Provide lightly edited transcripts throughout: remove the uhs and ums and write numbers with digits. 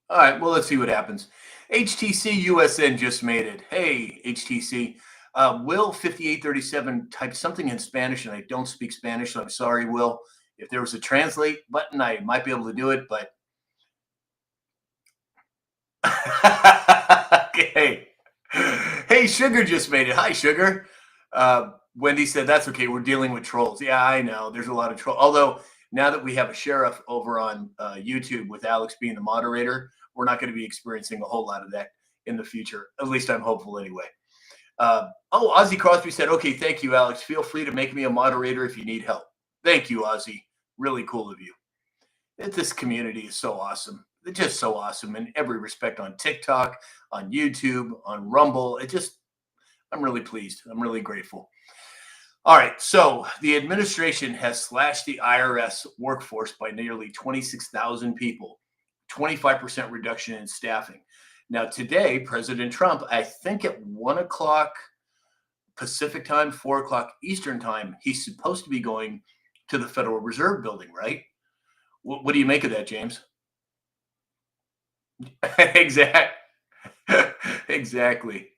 All right, well, let's see what happens. HTC USN just made it. Hey, HTC. Will 5837 typed something in Spanish, and I don't speak Spanish, so I'm sorry, Will. If there was a translate button, I might be able to do it, but okay. Hey, Sugar just made it. Hi, Sugar. Wendy said that's okay. We're dealing with trolls. Yeah, I know. There's a lot of troll. Although now that we have a sheriff over on YouTube with Alex being the moderator, we're not going to be experiencing a whole lot of that in the future. At least I'm hopeful anyway. Oh, Ozzy Crosby said, okay, thank you, Alex. Feel free to make me a moderator if you need help. Thank you, Ozzy. Really cool of you. This community is so awesome. They're just so awesome in every respect on TikTok, on YouTube, on Rumble. I'm really pleased. I'm really grateful. All right. So the administration has slashed the IRS workforce by nearly 26,000 people, 25% reduction in staffing. Now, today, President Trump, I think at 1 o'clock Pacific time, 4 o'clock Eastern time, he's supposed to be going to the Federal Reserve building, right? What do you make of that, James? Exactly. Exactly.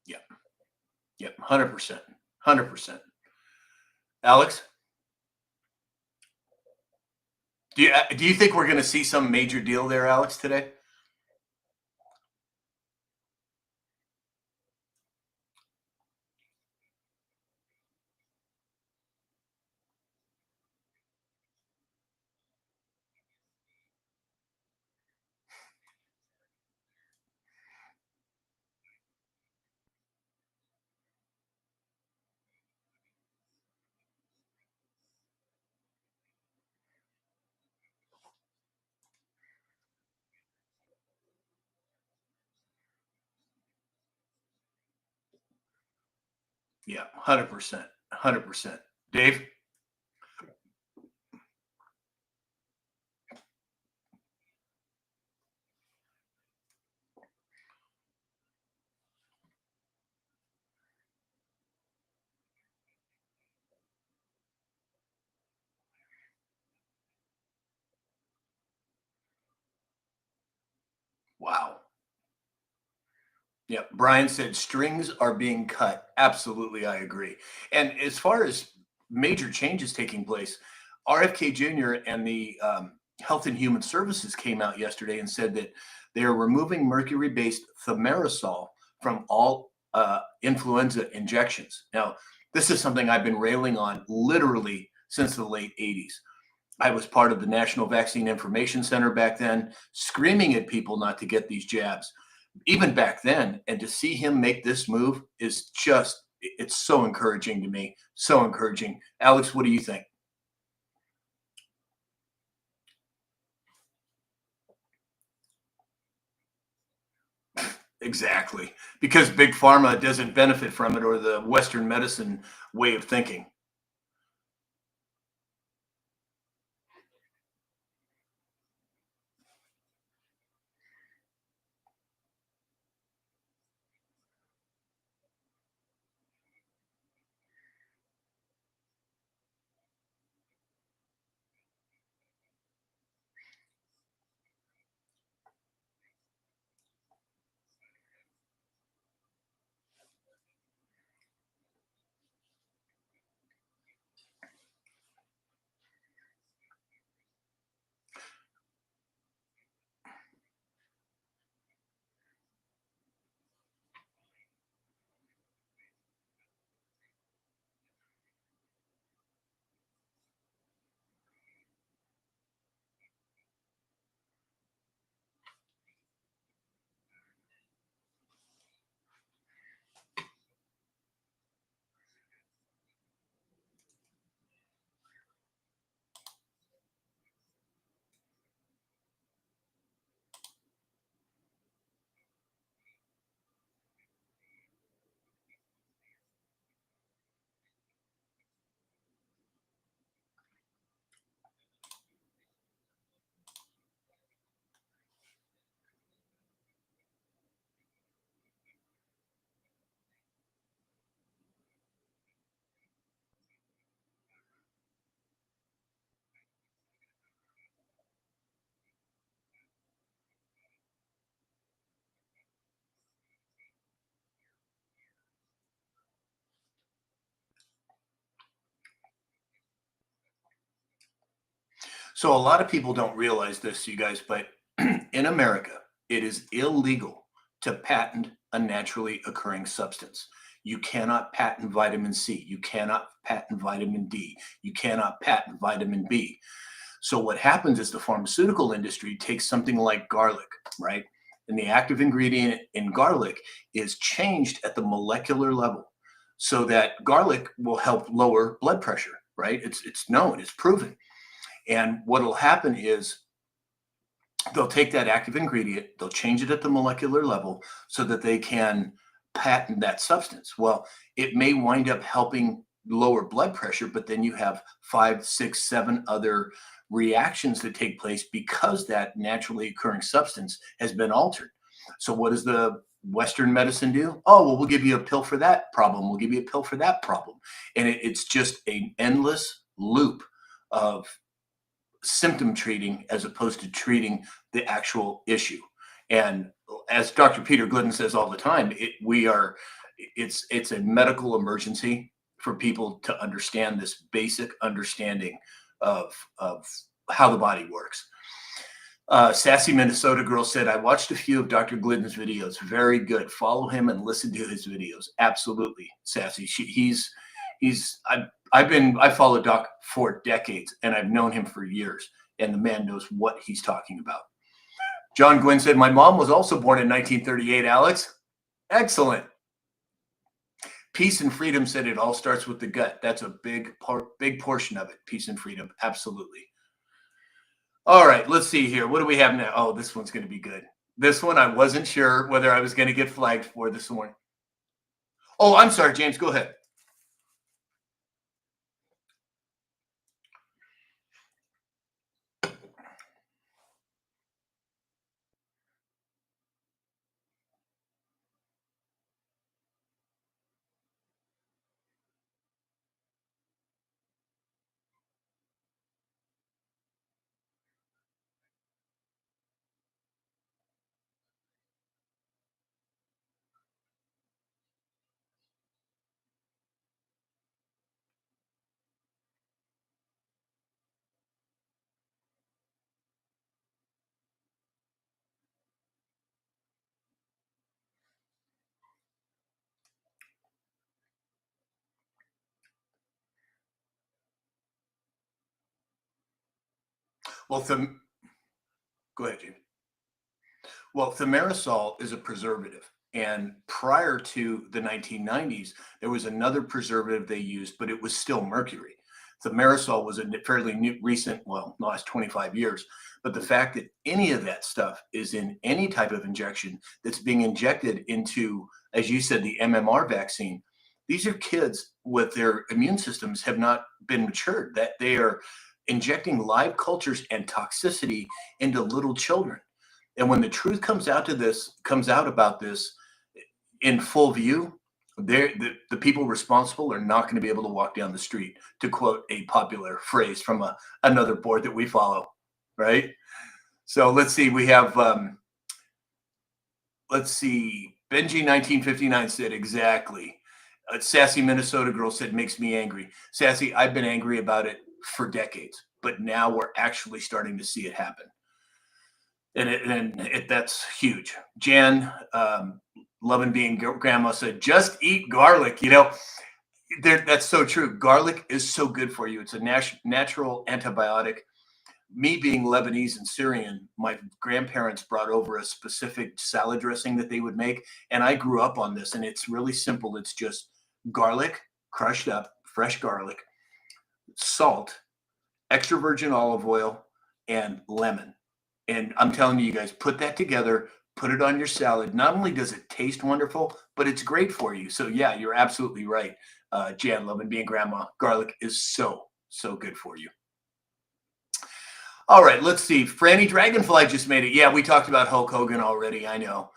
Yeah. Yep. 100%. 100%. Alex, do you think we're going to see some major deal there, Alex, today? Yeah. 100%. 100%. Dave? Wow. Yeah. Brian said strings are being cut. Absolutely. I agree. And as far as major changes taking place, RFK Jr. and the Health and Human Services came out yesterday and said that they are removing mercury based thimerosal from all influenza injections. Now, this is something I've been railing on literally since the late 80s. I was part of the National Vaccine Information Center back then, screaming at people not to get these jabs, even back then. And to see him make this move is just, it's so encouraging to me. So encouraging. Alex, what do you think? Exactly. Because Big Pharma doesn't benefit from it or the Western medicine way of thinking. So a lot of people don't realize this, you guys, but in America, it is illegal to patent a naturally occurring substance. You cannot patent vitamin C. You cannot patent vitamin D. You cannot patent vitamin B. So what happens is the pharmaceutical industry takes something like garlic, right? And the active ingredient in garlic is changed at the molecular level so that garlic will help lower blood pressure, right? It's known, it's proven. And what'll happen is they'll take that active ingredient, they'll change it at the molecular level so that they can patent that substance. Well, it may wind up helping lower blood pressure, but then you have 5, 6, 7 other reactions that take place because that naturally occurring substance has been altered. So, what does the Western medicine do? Oh, well, we'll give you a pill for that problem. We'll give you a pill for that problem. And it's just an endless loop of symptom treating as opposed to treating the actual issue. And as Dr. Peter Glidden says all the time, it's a medical emergency for people to understand this basic understanding of how the body works. Sassy Minnesota Girl said, I watched a few of Dr. Glidden's videos. Very good. Follow him and listen to his videos. Absolutely, Sassy. I followed Doc for decades and I've known him for years, and the man knows what he's talking about. John Gwynn said, my mom was also born in 1938, Alex. Excellent. Peace and Freedom said it all starts with the gut. That's a big portion of it. Peace and freedom. Absolutely. All right, let's see here. What do we have now? Oh, this one's going to be good. This one, I wasn't sure whether I was going to get flagged for this morning. Oh, I'm sorry, James. Go ahead. Well, go ahead, James. Well, thimerosal is a preservative. And prior to the 1990s, there was another preservative they used, but it was still mercury. Thimerosal was a fairly recent, well, the last 25 years. But the fact that any of that stuff is in any type of injection that's being injected into, as you said, the MMR vaccine, these are kids with their immune systems have not been matured, that they are injecting live cultures and toxicity into little children. And when the truth comes out about this in full view, the people responsible are not going to be able to walk down the street, to quote a popular phrase from another board that we follow, right? So let's see. We have, Benji 1959 said exactly. Sassy Minnesota Girl said, makes me angry. Sassy, I've been angry about it for decades, but now we're actually starting to see it happen. And that's huge. Jan, loving being grandma, said, just eat garlic. That's so true. Garlic is so good for you. It's a natural antibiotic. Me being Lebanese and Syrian, my grandparents brought over a specific salad dressing that they would make. And I grew up on this, and it's really simple. It's just garlic, crushed up, fresh garlic, salt, extra virgin olive oil, and lemon. And I'm telling you guys, put that together, put it on your salad. Not only does it taste wonderful, but it's great for you. So yeah, you're absolutely right. Jan, loving being grandma, garlic is so good for you. All right, let's see. Franny Dragonfly just made it. Yeah, we talked about Hulk Hogan already. I know.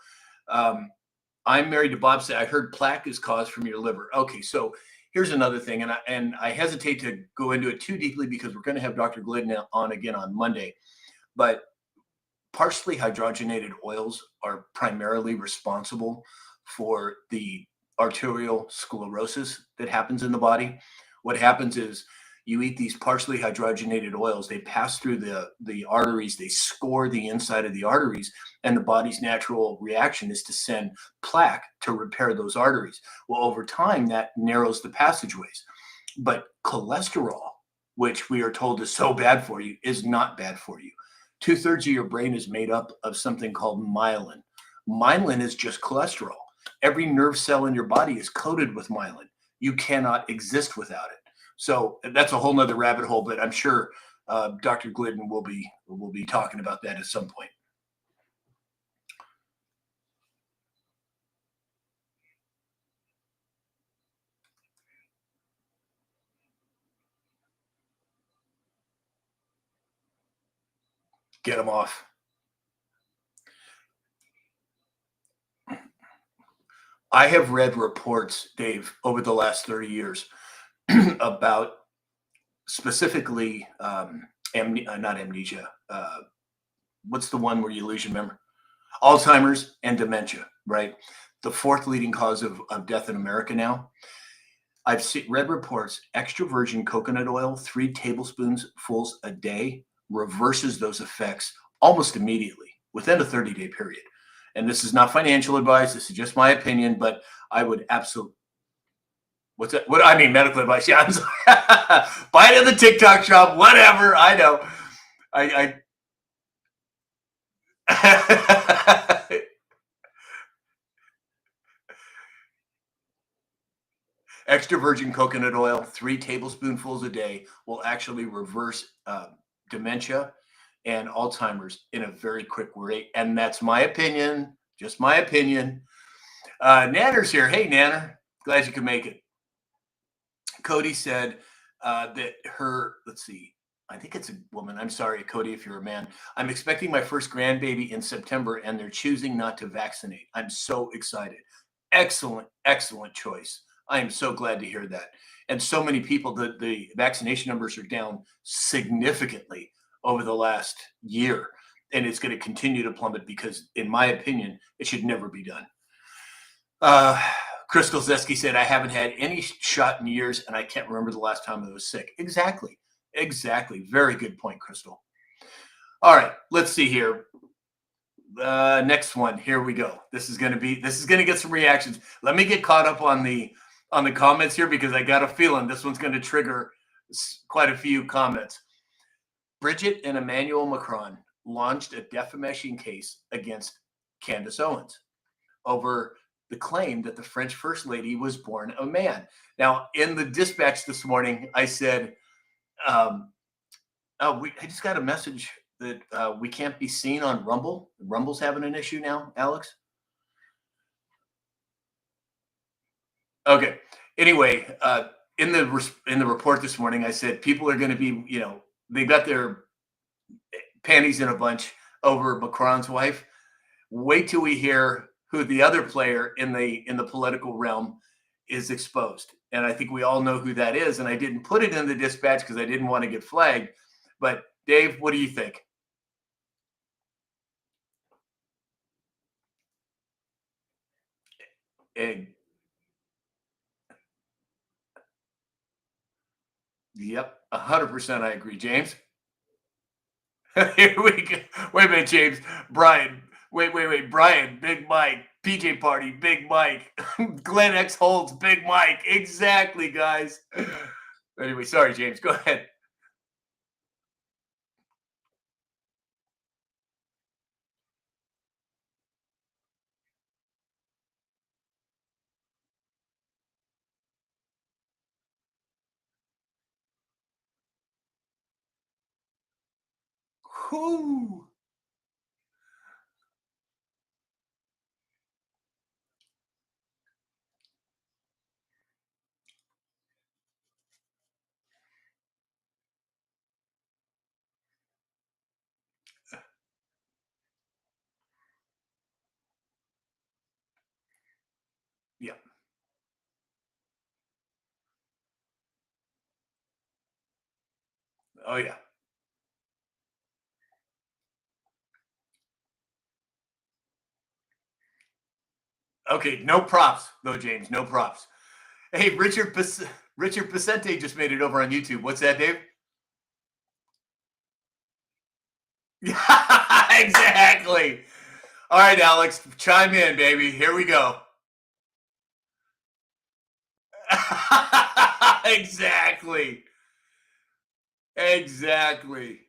I'm married to Bob. Say, I heard plaque is caused from your liver. Okay, so here's another thing, and I hesitate to go into it too deeply because we're going to have Dr. Glidden on again on Monday. But partially hydrogenated oils are primarily responsible for the arterial sclerosis that happens in the body. What happens is You eat these partially hydrogenated oils, they pass through the arteries, they score the inside of the arteries, and the body's natural reaction is to send plaque to repair those arteries. Well, over time, that narrows the passageways. But cholesterol, which we are told is so bad for you, is not bad for you. 2/3 of your brain is made up of something called myelin. Myelin is just cholesterol. Every nerve cell in your body is coated with myelin. You cannot exist without it. So that's a whole nother rabbit hole, but I'm sure Dr. Glidden will be talking about that at some point. Get them off. I have read reports, Dave, over the last 30 years about specifically not amnesia. What's the one where you lose your memory? Alzheimer's and dementia, right? The fourth leading cause of death in America now. I've read reports, extra virgin coconut oil, 3 tablespoonfuls a day, reverses those effects almost immediately within a 30-day period. And this is not financial advice. This is just my opinion, but I would absolutely. What's that? What I mean, medical advice. Yeah, I'm sorry. Buy it in the TikTok shop, whatever. I know. Extra virgin coconut oil, 3 tablespoonfuls a day, will actually reverse dementia and Alzheimer's in a very quick rate. And that's my opinion, just my opinion. Nanner's here. Hey, Nanner. Glad you could make it. Cody said that let's see, I think it's a woman. I'm sorry, Cody, if you're a man. I'm expecting my first grandbaby in September, and they're choosing not to vaccinate. I'm so excited. Excellent, excellent choice. I am so glad to hear that. And so many people, the vaccination numbers are down significantly over the last year. And it's going to continue to plummet because, in my opinion, it should never be done. Crystal Zeski said, I haven't had any shot in years, and I can't remember the last time I was sick. Exactly. Very good point, Crystal. All right, let's see here. Next one. Here we go. This is going to get some reactions. Let me get caught up on the comments here because I got a feeling this one's going to trigger quite a few comments. Bridget and Emmanuel Macron launched a defamation case against Candace Owens over the claim that the French First Lady was born a man. Now, in the dispatch this morning, I said, I just got a message that we can't be seen on Rumble. Rumble's having an issue now, Alex. Okay. Anyway, in the report this morning, I said people are going to be, they got their panties in a bunch over Macron's wife. Wait till we hear who the other player in the political realm is exposed. And I think we all know who that is. And I didn't put it in the dispatch because I didn't want to get flagged. But Dave, what do you think? Yep, 100% I agree. James? Here we go. Wait a minute, James. Brian. Wait. Brian, Big Mike. PJ Party, Big Mike. Glenn X Holds, Big Mike. Exactly, guys. Anyway, sorry, James. Go ahead. Whoo. Yeah. Oh, yeah. Okay, no props, though, James. No props. Hey, Richard Richard Pacente just made it over on YouTube. What's that, Dave? Exactly. All right, Alex, chime in, baby. Here we go. Exactly. Exactly.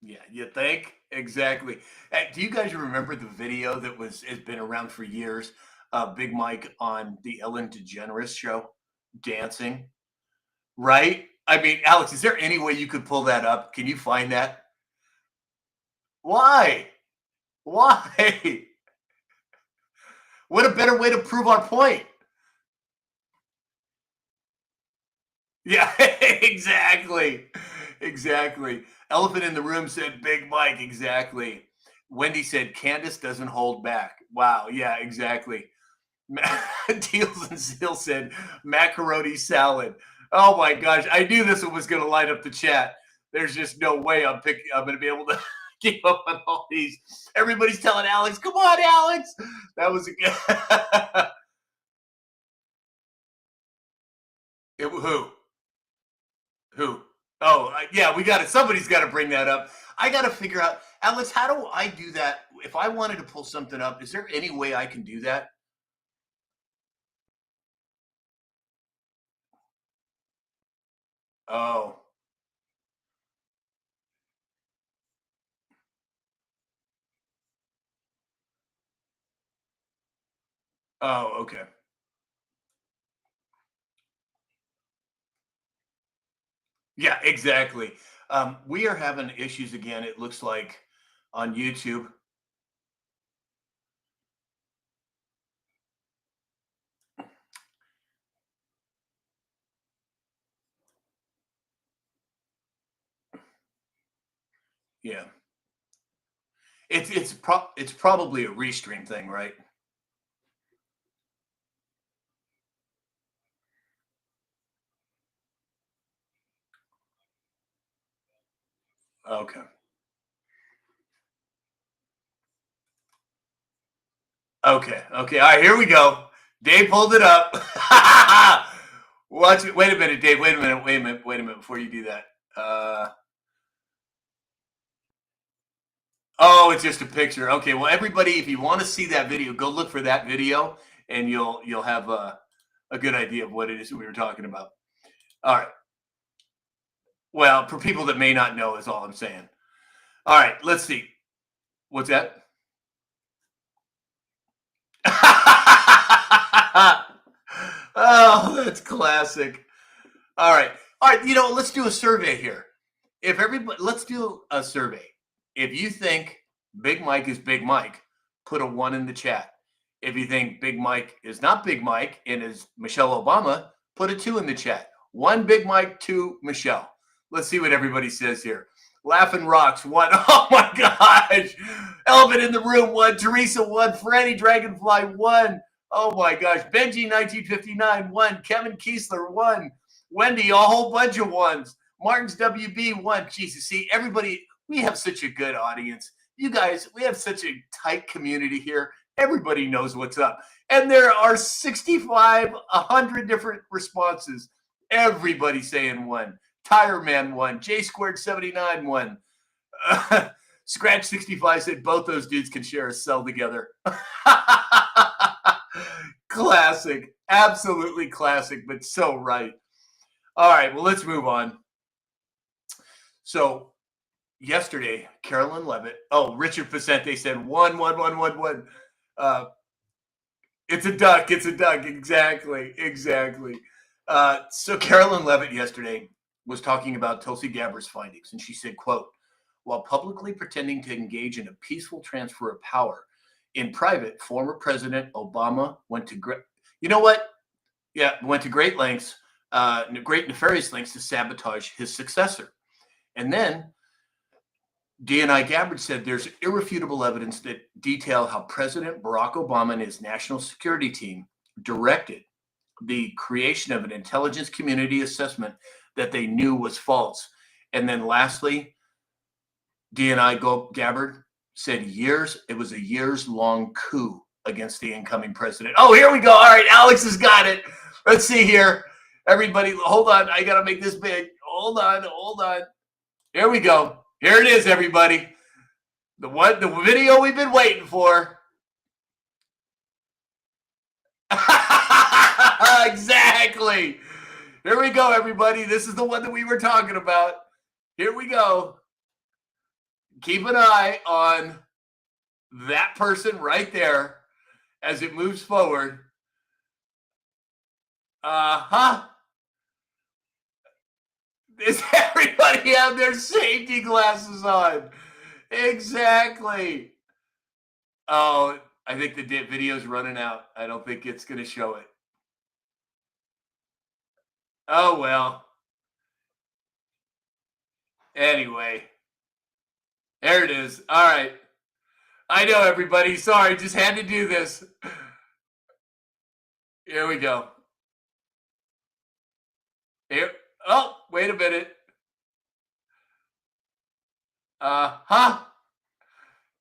Yeah, you think? Exactly. Hey, do you guys remember the video that has been around for years? Big Mike on the Ellen DeGeneres show dancing, right? I mean, Alex, is there any way you could pull that up? Can you find that? Why? Why? What a better way to prove our point. Yeah, exactly. Exactly. Elephant in the room said Big Mike. Exactly. Wendy said Candace doesn't hold back. Wow. Yeah, exactly. Deals and Seal said macaroni salad. Oh my gosh. I knew this one was going to light up the chat. There's just no way I'm going to be able to keep up on all these. Everybody's telling Alex, come on, Alex. That was a good. Who? Who? Oh, yeah, we got it. Somebody's got to bring that up. I got to figure out, Alex, how do I do that? If I wanted to pull something up, is there any way I can do that? Oh, oh, okay. Yeah, exactly. We are having issues again. It looks like on YouTube. Yeah, it's probably a restream thing, right? Okay. Okay. Okay. All right. Here we go. Dave pulled it up. Watch it. Wait a minute, Dave. Wait a minute. Wait a minute. Wait a minute before you do that. Oh, it's just a picture. Okay. Well, everybody, if you want to see that video, go look for that video, and you'll have a good idea of what it is that we were talking about. All right. Well, for people that may not know, is all I'm saying. All right. Let's see. What's that? Oh, that's classic. All right. All right. Let's do a survey here. If everybody, let's do a survey. If you think Big Mike is Big Mike, put a 1 in the chat. If you think Big Mike is not Big Mike and is Michelle Obama, put a 2 in the chat. 1 Big Mike, 2 Michelle. Let's see what everybody says here. Laughing Rocks, 1. Oh my gosh. Elephant in the Room, 1. Teresa, 1. Franny Dragonfly, 1. Oh my gosh. Benji, 1959, 1. Kevin Kiesler, 1. Wendy, a whole bunch of 1s. Martin's WB, 1. Jesus, see, everybody, we have such a good audience. You guys, we have such a tight community here. Everybody knows what's up. And there are 65, 100 different responses. Everybody saying 1. Tire Man 1. J Squared 79 1. Scratch 65 said both those dudes can share a cell together. Classic. Absolutely classic, but so right. All right, well, let's move on. So yesterday, Carolyn Levitt. Oh, Richard Pacente said 1, 1, 1, 1, 1. It's a duck. It's a duck. Exactly. Exactly. So Carolyn Levitt yesterday was talking about Tulsi Gabbard's findings, and she said, quote, while publicly pretending to engage in a peaceful transfer of power, in private, former President Obama went to went to great lengths, great nefarious lengths to sabotage his successor. And then DNI Gabbard said there's irrefutable evidence that detail how President Barack Obama and his national security team directed the creation of an intelligence community assessment that they knew was false. And then lastly, DNI Gabbard said it was a years-long coup against the incoming president. Oh, here we go. All right, Alex has got it. Let's see here. Everybody, hold on. I got to make this big. Hold on. Here we go. Here it is, everybody. The video we've been waiting for. Exactly. Here we go, everybody. This is the one that we were talking about. Here we go. Keep an eye on that person right there as it moves forward. Does everybody have their safety glasses on? Exactly. Oh, I think the video's running out. I don't think it's going to show it. Oh, well. Anyway. There it is. All right. I know, everybody. Sorry, just had to do this. Here we go. Here. Oh, wait a minute.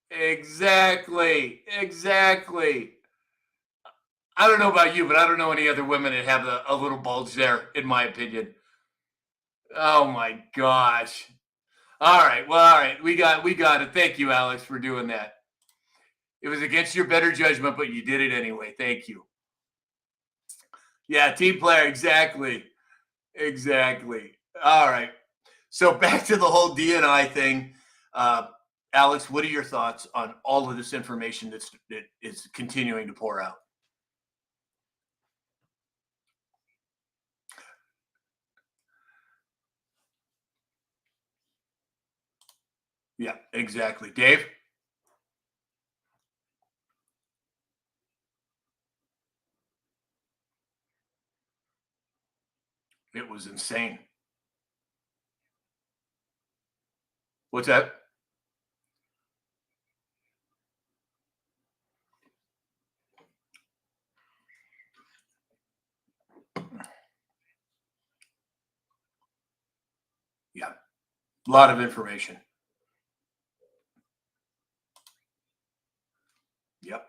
Exactly. I don't know about you, but I don't know any other women that have a little bulge there, in my opinion. Oh my gosh. All right. Well, all right. We got it. Thank you, Alex, for doing that. It was against your better judgment, but you did it anyway. Thank you. Yeah, team player. Exactly. All right. So back to the whole DNI thing. Alex, what are your thoughts on all of this information that is continuing to pour out? Yeah, exactly. Dave? It was insane. What's that? Yeah, a lot of information. Yep.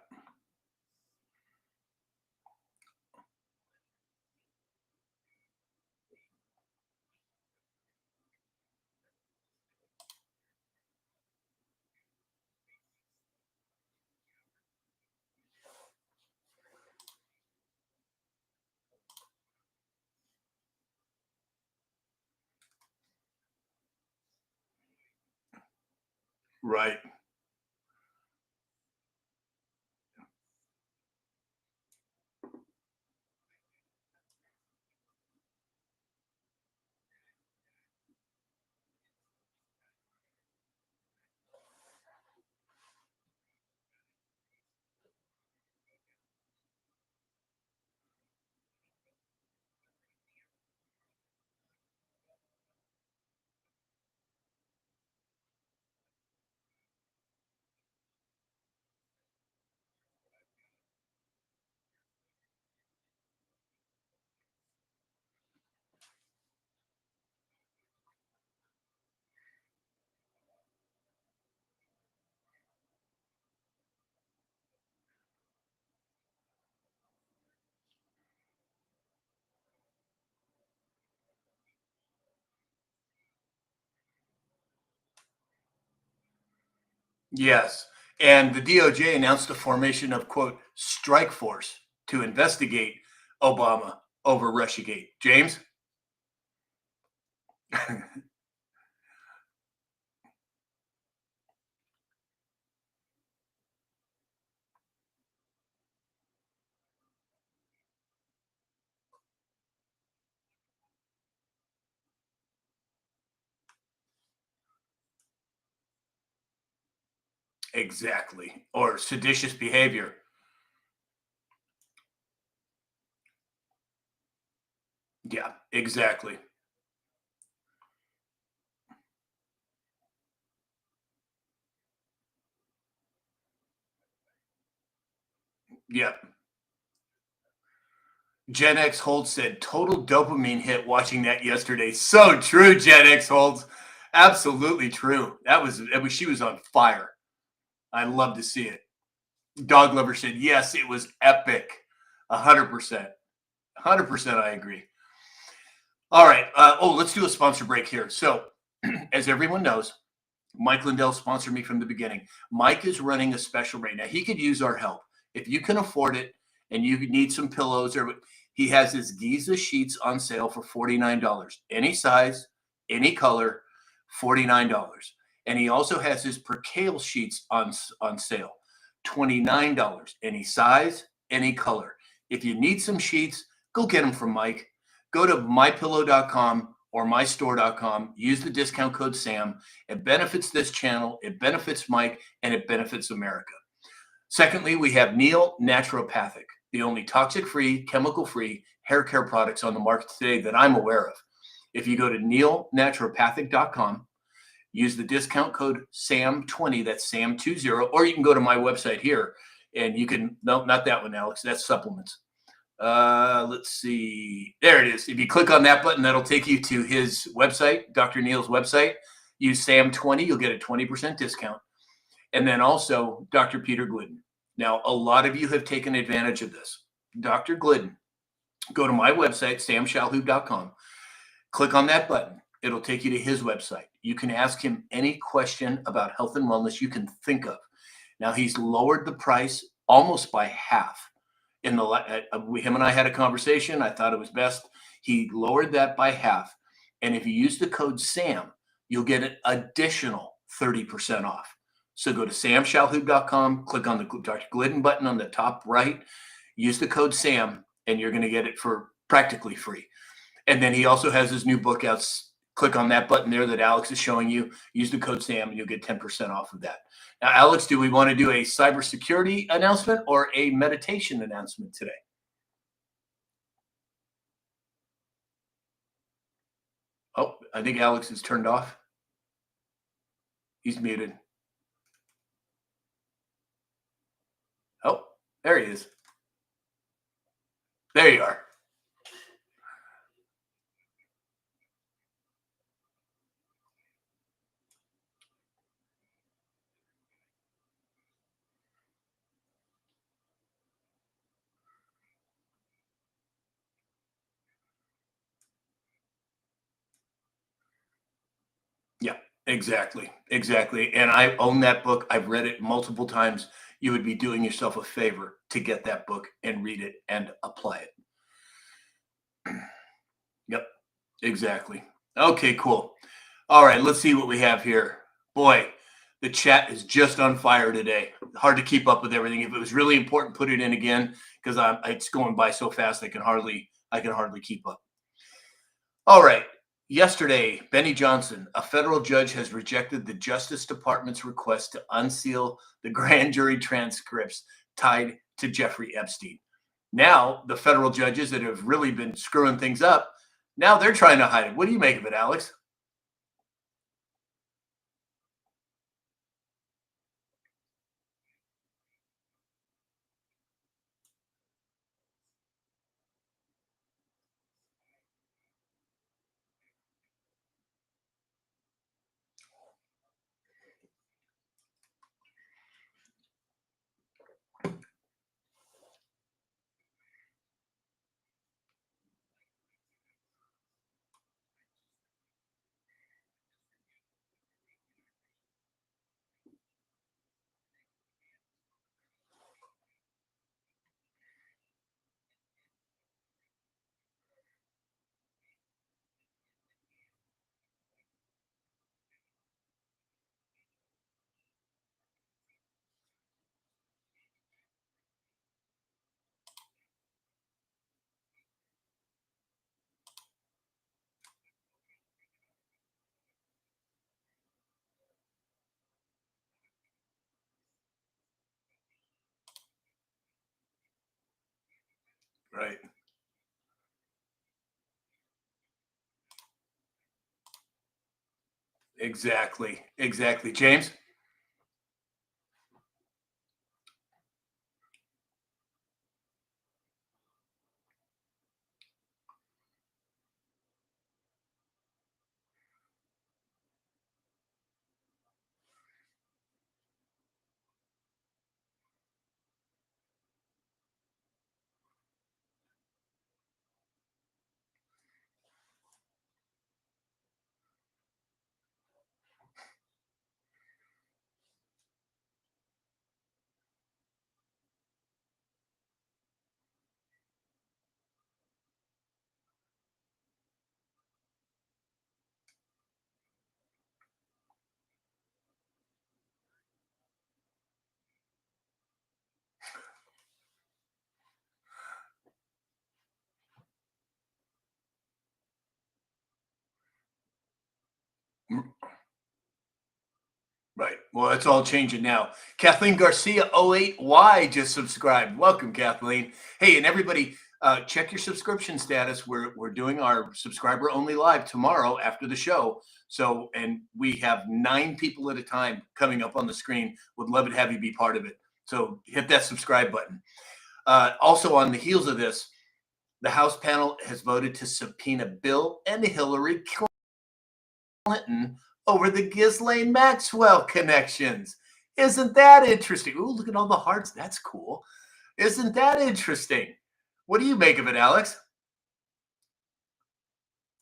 Right. Yes. And the DOJ announced the formation of, quote, strike force to investigate Obama over Russiagate. James? Exactly. Or seditious behavior. Yeah, exactly. Yep. Gen X Holds said total dopamine hit watching that yesterday. So true, Gen X Holds. Absolutely true. She was on fire. I love to see it. Dog lover said, yes, it was epic. 100%. 100% I agree. All right. Let's do a sponsor break here. So, as everyone knows, Mike Lindell sponsored me from the beginning. Mike is running a special right now. He could use our help. If you can afford it and you need some pillows, or he has his Giza sheets on sale for $49. Any size, any color, $49. And he also has his percale sheets on sale, $29. Any size, any color. If you need some sheets, go get them from Mike. Go to mypillow.com or mystore.com. Use the discount code SAM. It benefits this channel, it benefits Mike, and it benefits America. Secondly, we have Neil Naturopathic, the only toxic-free, chemical-free hair care products on the market today that I'm aware of. If you go to neilnaturopathic.com, use the discount code SAM20, that's SAM20, or you can go to my website here, and you can, no, not that one, Alex, that's supplements. Let's see. There it is. If you click on that button, that'll take you to his website, Dr. Neil's website. Use SAM20, you'll get a 20% discount. And then also Dr. Peter Glidden. Now, a lot of you have taken advantage of this. Dr. Glidden, go to my website, samshalhoub.com. Click on that button. It'll take you to his website. You can ask him any question about health and wellness you can think of. Now, he's lowered the price almost by half. Him and I had a conversation. I thought it was best. He lowered that by half. And if you use the code SAM, you'll get an additional 30% off. So go to samshalhoub.com, click on the Dr. Glidden button on the top right, use the code SAM, and you're going to get it for practically free. And then he also has his new book out. Click on that button there that Alex is showing you. Use the code SAM, and you'll get 10% off of that. Now, Alex, do we want to do a cybersecurity announcement or a meditation announcement today? Oh, I think Alex is turned off. He's muted. Oh, there he is. There you are. Yeah, exactly. Exactly. And I own that book. I've read it multiple times. You would be doing yourself a favor to get that book and read it and apply it. Yep, exactly. Okay, cool. All right, let's see what we have here. Boy, the chat is just on fire today. Hard to keep up with everything. If it was really important, put it in again because it's going by so fast I can hardly keep up. All right. Yesterday, Benny Johnson, a federal judge, has rejected the Justice Department's request to unseal the grand jury transcripts tied to Jeffrey Epstein. Now, the federal judges that have really been screwing things up, now they're trying to hide it. What do you make of it, Alex? Right. Exactly. Exactly. James? Well, it's all changing now. Kathleen Garcia 08Y just subscribed. Welcome, Kathleen. Hey, and everybody, check your subscription status. We're doing our subscriber only live tomorrow after the show. So, and we have 9 people at a time coming up on the screen. Would love to have you be part of it. So hit that subscribe button. Also, on the heels of this, the House panel has voted to subpoena Bill and Hillary Clinton over the Ghislaine Maxwell connections. Isn't that interesting? Ooh, look at all the hearts. That's cool. Isn't that interesting? What do you make of it, Alex?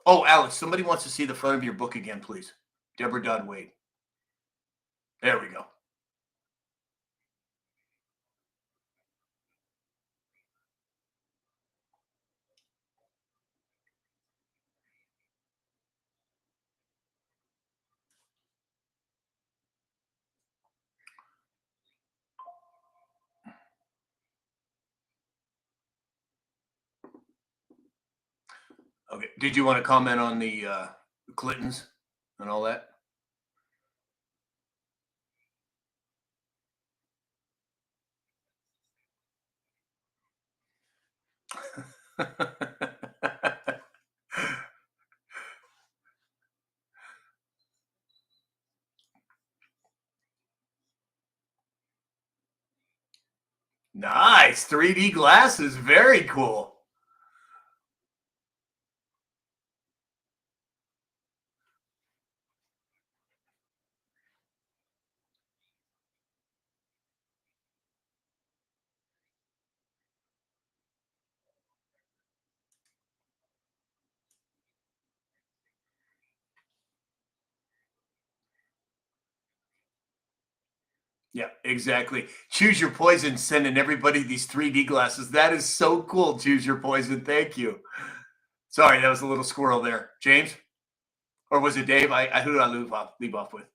Oh, Alex, somebody wants to see the front of your book again, please. Deborah Dodd Wade. There we go. Okay. Did you want to comment on the Clintons and all that? Nice. 3D glasses. Very cool. Yeah, exactly. Choose your poison, sending everybody these 3D glasses. That is so cool. Choose your poison. Thank you. Sorry, that was a little squirrel there. James? Or was it Dave? Who did I leave off with?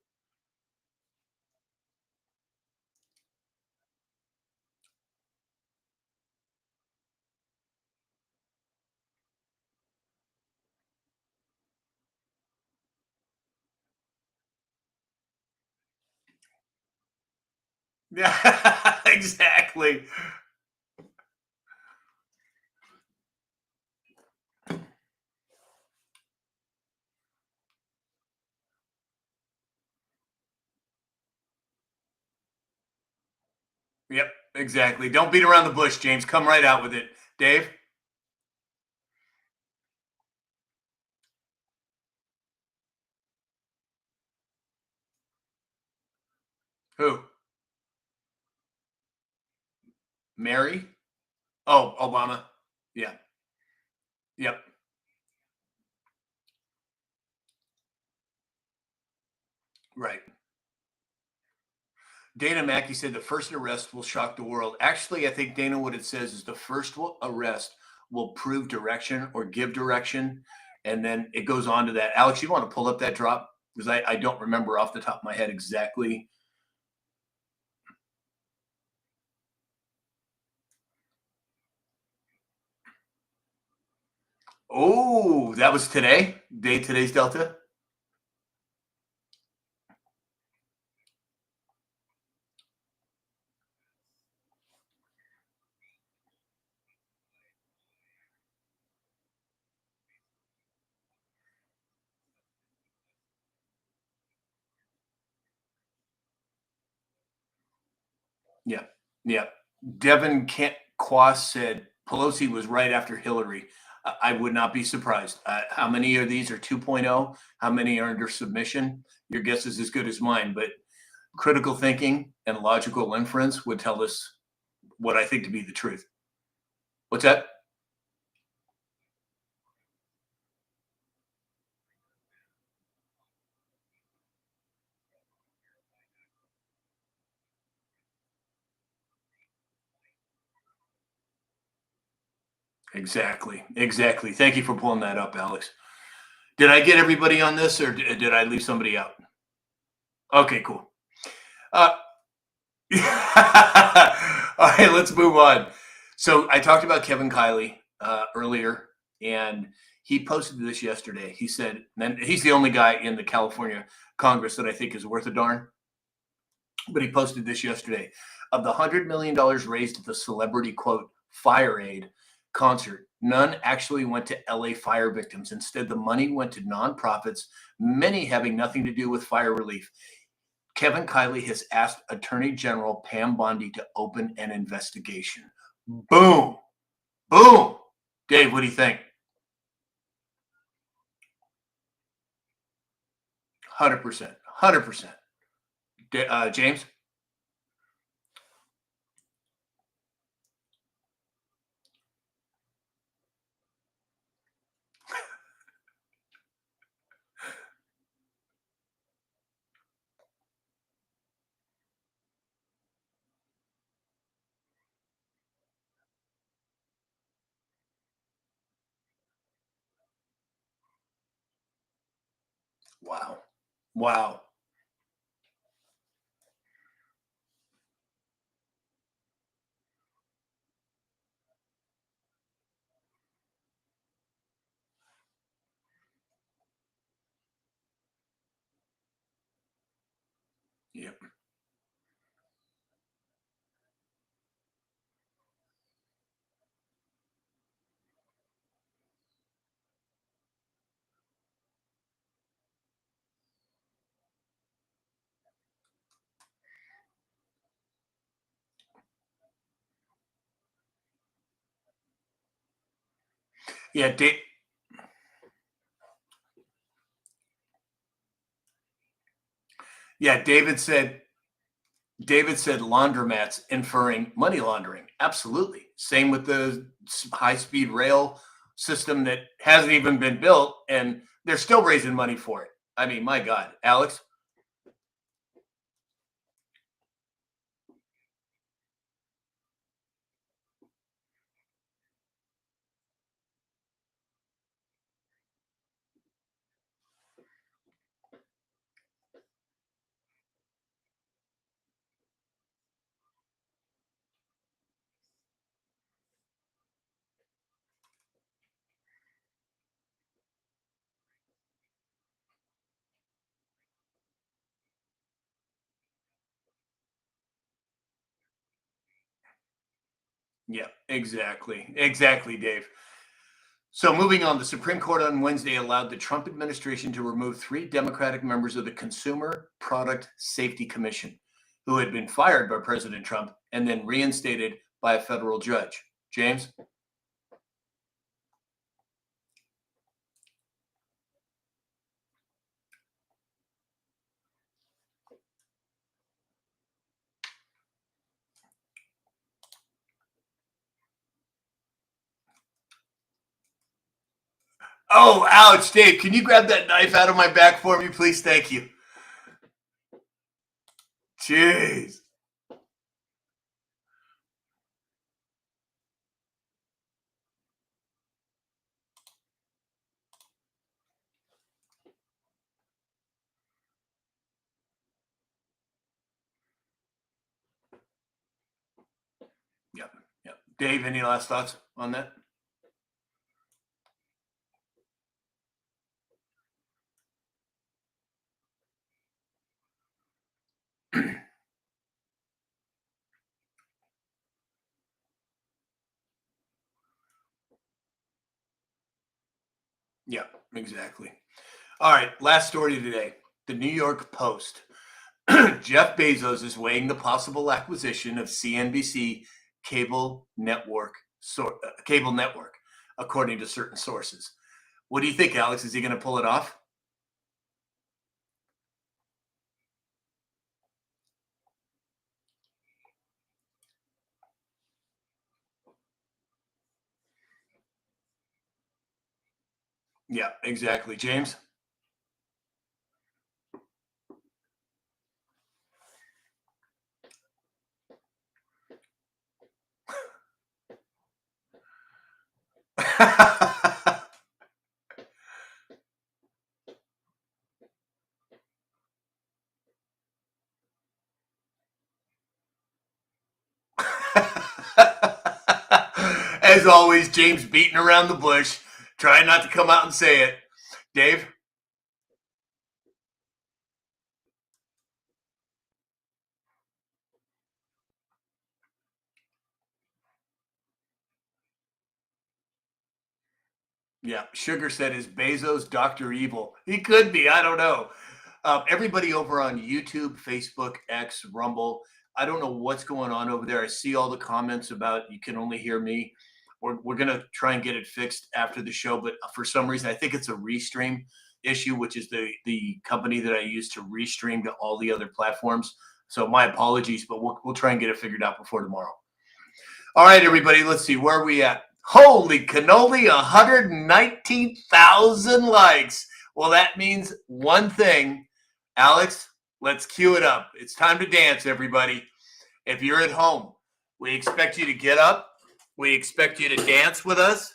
Yeah, exactly. Yep, exactly. Don't beat around the bush, James. Come right out with it. Dave? Who? Mary? Oh, Obama. Yeah. Yep. Right. Dana Mackey said the first arrest will shock the world. Actually, I think Dana, what it says is the first arrest will prove direction or give direction. And then it goes on to that. Alex, you want to pull up that drop? Because I don't remember off the top of my head exactly. Oh, that was today? Today's Delta? Yeah. Yeah. Devin Quas said Pelosi was right after Hillary. I would not be surprised. How many of these are 2.0? How many are under submission? Your guess is as good as mine. But critical thinking and logical inference would tell us what I think to be the truth. What's that? Exactly. Exactly. Thank you for pulling that up, Alex. Did I get everybody on this or did I leave somebody out? Okay, cool. Uh, all right, let's move on. So I talked about Kevin Kiley earlier, and he posted this yesterday. He said, and he's the only guy in the California Congress that I think is worth a darn. but he posted this yesterday. Of the $100 million raised at the celebrity, quote, Fire Aid concert, none actually went to LA fire victims. Instead, the money went to nonprofits, many having nothing to do with fire relief. Kevin Kiley has asked Attorney General Pam Bondi to open an investigation. Boom. Boom. Dave, what do you think? 100%. 100%. James? Wow. Wow. Yep. Yeah, David said laundromats, inferring money laundering. Absolutely. Same with the high-speed rail system that hasn't even been built, and they're still raising money for it. I mean, my God. Alex? Yeah, exactly. Exactly, Dave. So, moving on, the Supreme Court on Wednesday allowed the Trump administration to remove 3 Democratic members of the Consumer Product Safety Commission who had been fired by President Trump and then reinstated by a federal judge. James? Oh, ouch, Dave. Can you grab that knife out of my back for me, please? Thank you. Jeez. Yep. Yep. Dave, any last thoughts on that? Yeah, exactly. All right. Last story today. The New York Post. Jeff Bezos is weighing the possible acquisition of CNBC cable network, according to certain sources. What do you think, Alex? Is he going to pull it off? Yeah, exactly. James? As always, James beating around the bush, trying not to come out and say it. Dave? Yeah, Sugar said, is Bezos Dr. Evil? He could be. I don't know. Everybody over on YouTube, Facebook, X, Rumble, I don't know what's going on over there. I see all the comments about you can only hear me. We're going to try and get it fixed after the show, but for some reason, I think it's a restream issue, which is the company that I use to restream to all the other platforms. So my apologies, but we'll try and get it figured out before tomorrow. All right, everybody, let's see. Where are we at? Holy cannoli, 119,000 likes. Well, that means one thing. Alex, let's cue it up. It's time to dance, everybody. If you're at home, we expect you to get up. We expect you to dance with us.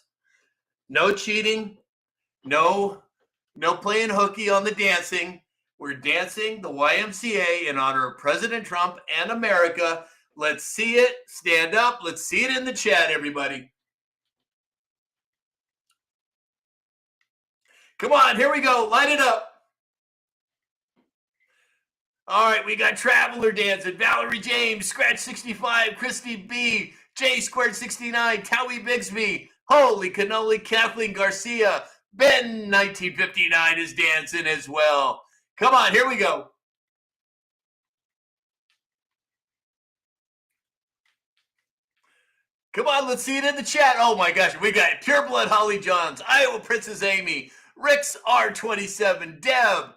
No cheating. No playing hooky on the dancing. We're dancing the YMCA in honor of President Trump and America. Let's see it. Stand up. Let's see it in the chat, everybody. Come on, here we go. Light it up. All right, we got Traveler dancing, Valerie James, Scratch 65, Christy B, J Squared 69, Towie Bigsby, holy cannoli, Kathleen Garcia, Ben 1959 is dancing as well. Come on, here we go. Come on, let's see it in the chat. Oh my gosh, we got Pure Blood Holly Johns, Iowa Princess Amy, Rick's R27, Deb.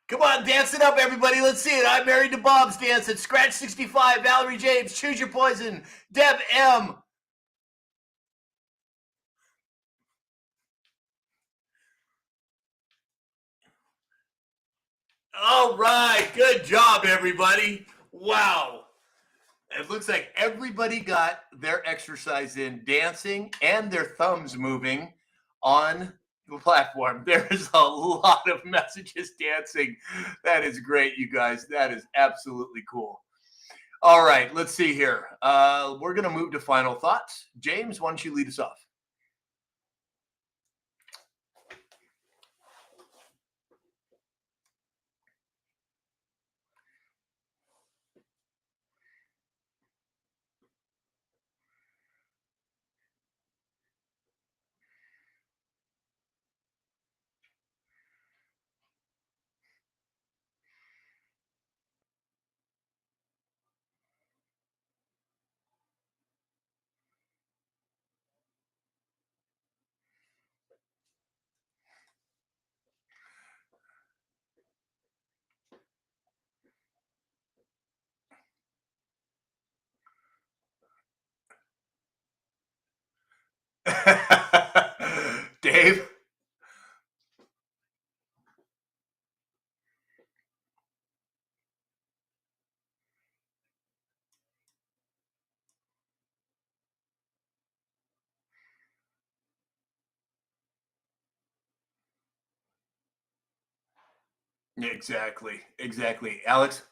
Come on, dance it up, everybody. Let's see it. I'm married to Bob's dancing. Scratch 65, Valerie James, Choose Your Poison, Deb M. All right, good job, everybody. Wow. It looks like everybody got their exercise in dancing and their thumbs moving on the platform. There's a lot of messages dancing. That is great, you guys. That is absolutely cool. All right, let's see here. We're going to move to final thoughts. James, why don't you lead us off? Dave? Exactly. Alex?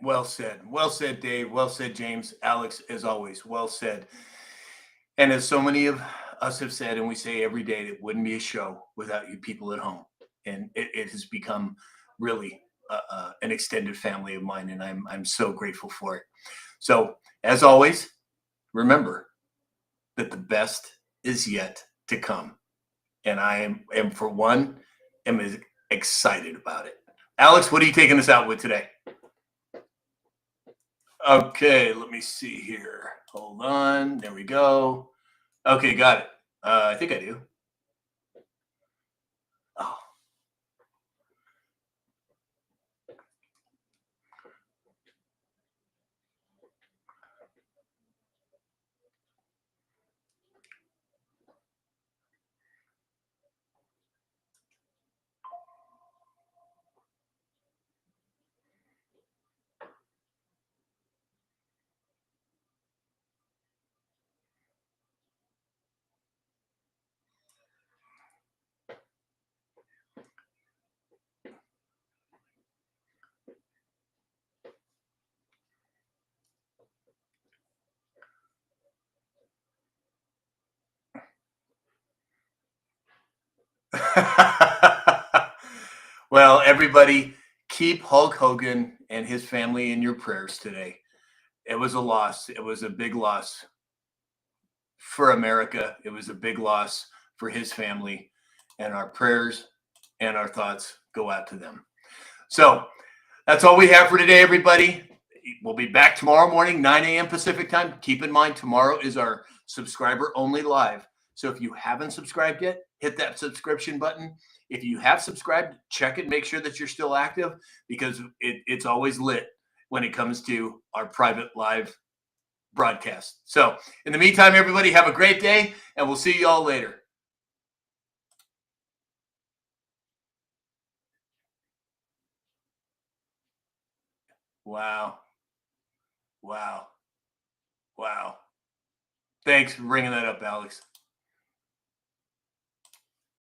Well said. Well said, Dave. Well said, James. Alex, as always, well said. And as so many of us have said, and we say every day, it wouldn't be a show without you people at home. And it has become really an extended family of mine, and I'm so grateful for it. So, as always, remember that the best is yet to come, and I am for one, am excited about it. Alex, what are you taking us out with today? Okay, let me see here. Hold on. There we go. Okay, got it. I think I do. Oh. Well, everybody, keep Hulk Hogan and his family in your prayers today. It was a loss. It was a big loss for America. It was a big loss for his family, and our prayers and our thoughts go out to them. So that's all we have for today, everybody. We'll be back tomorrow morning, 9 a.m. Pacific time. Keep in mind, tomorrow is our subscriber only live. So if you haven't subscribed yet, hit that subscription button. If you have subscribed, check it, make sure that you're still active, because it's always lit when it comes to our private live broadcast. So in the meantime, everybody, have a great day, and we'll see you all later. Wow. Wow. Wow. Thanks for bringing that up, Alex.